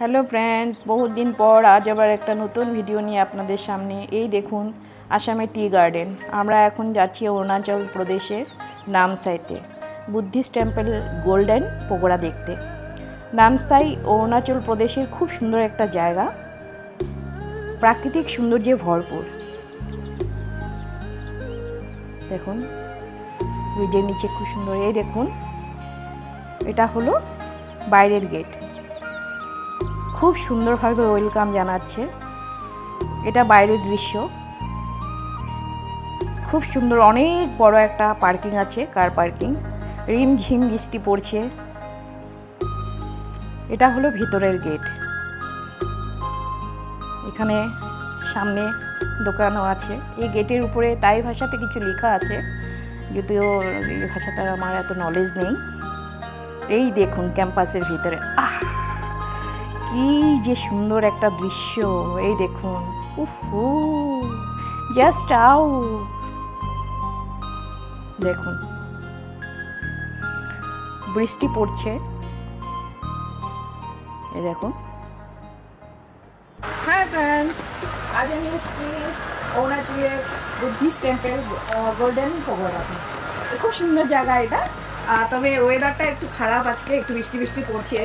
Hello friends, বহুত দিন পর আজ আবার একটা নতুন ভিডিও নিয়ে আপনাদের সামনে। এই দেখুন আসামের টি গার্ডেন। আমরা এখন যাচ্ছি অরুণাচল প্রদেশের নামসাইতে বুদ্ধিস্ট টেম্পল গোল্ডেন পগোড়া দেখতে। নামসাই অরুণাচল প্রদেশের খুব সুন্দর একটা জায়গা, প্রাকৃতিক সৌন্দর্যে ভরপুর। দেখুন ব্রিজের নিচে খুব সুন্দর। এই দেখুন, এটা হলো বাইরের গেট, খুব সুন্দরভাবে ওয়েলকাম জানাচ্ছে। এটা বাইরের দৃশ্য, খুব সুন্দর। অনেক বড় একটা পার্কিং আছে, কার পার্কিং। রিমঝিম বৃষ্টি পড়ছে। এটা হলো ভিতরের গেট। এখানে সামনে দোকানও আছে। এই গেটের উপরে তাই ভাষাতে কিছু লেখা আছে, যদিও এই ভাষাটা আমার এত নলেজ নেই। এই দেখুন ক্যাম্পাসের ভিতরে কি যে সুন্দর একটা দৃশ্য। এই দেখুন, উফু, জাস্ট আউট। দেখুন বৃষ্টি পড়ছে। এই দেখুন। হ্যাঁ ফ্রেন্ডস, আজ আমি এসেছি অরুণাচলের বুদ্ধিস্ট টেম্পল গোল্ডেন পগোড়াতে। খুব সুন্দর জায়গা এটা, তবে ওয়েদারটা একটু খারাপ আজকে, একটু বৃষ্টি বৃষ্টি পড়ছে।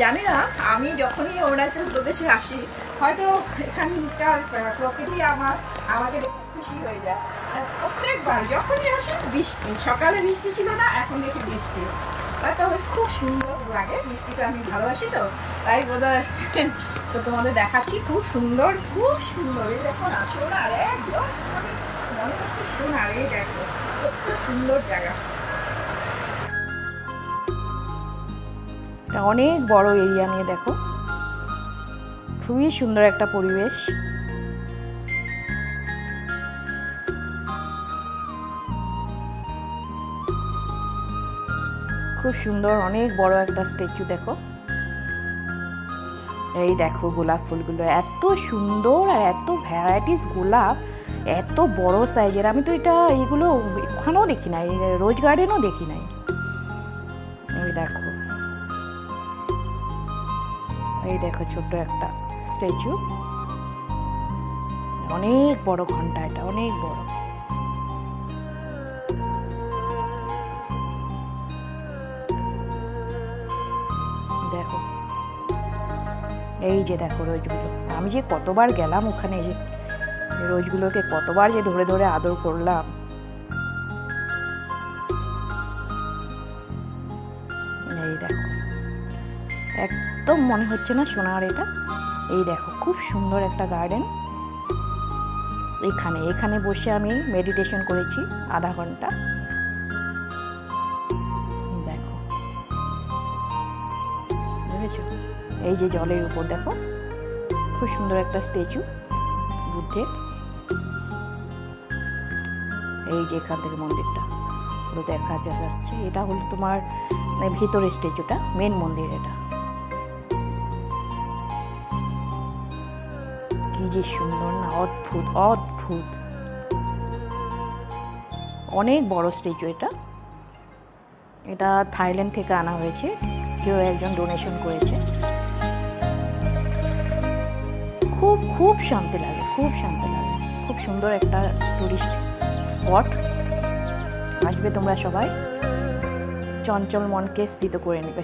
জানি না, আমি যখনই অরুণাচল প্রদেশে আসি হয়তো এখানকার প্রকৃতি আমাকে খুশি হয়ে যায়। প্রত্যেকবার যখনই আসি বৃষ্টি, সকালে বৃষ্টি ছিল না, এখন দেখি বৃষ্টি। তবে খুব সুন্দর লাগে, বৃষ্টিটা আমি ভালোবাসি, তো তাই বোধহয় তো তোমাদের দেখাচ্ছি। খুব সুন্দর, খুব সুন্দর। এই দেখো না, সোনার একদম মনে হচ্ছে সোনার। এই দেখো খুব সুন্দর জায়গা। অনেক বড় এরিয়া নিয়ে, দেখো খুবই সুন্দর একটা পরিবেশ। খুব সুন্দর, অনেক বড় একটা স্ট্যাচু। দেখো, এই দেখো গোলাপ ফুলগুলো এত সুন্দর, আর এত ভ্যারাইটিস গোলাপ, এত বড় সাইজের। আমি তো এইগুলো ওখানেও দেখি নাই, রোজ গার্ডেনও দেখি নাই। এই দেখো, এই দেখো ছোট্ট একটা স্ট্যাচু, অনেক বড় ঘন্টা, এটা অনেক বড়। দেখো, এই যে দেখো রোজগুলো। আমি যে কতবার গেলাম ওখানে, রোজগুলোকে কতবার যে ধরে ধরে আদর করলাম। এই দেখো, একদম মনে হচ্ছে না সোনার এটা। এই দেখো খুব সুন্দর একটা গার্ডেন। এখানে বসে আমি মেডিটেশন করেছি আধা ঘন্টা। দেখো, বুঝেছো? এই যে জলের উপর দেখো, খুব সুন্দর একটা স্ট্যাচু বুদ্ধের। এই যে এখান থেকে মন্দিরটা পুরো দেখা যাচ্ছে। এটা হলো তোমার ভিতরের স্ট্যাচুটা, মেন মন্দির। এটা কি যে সুন্দর না, অদ্ভুত অদ্ভুত। অনেক বড় স্ট্যাচু এটা। এটা থাইল্যান্ড থেকে আনা হয়েছে, কেউ একজন ডোনেশন করেছে। খুব খুব শান্তি লাগে, খুব শান্তি লাগে। খুব সুন্দর একটা টুরিস্ট স্পট। আসবে তোমরা সবাই, চঞ্চল মনকে স্থিত করে নেবে।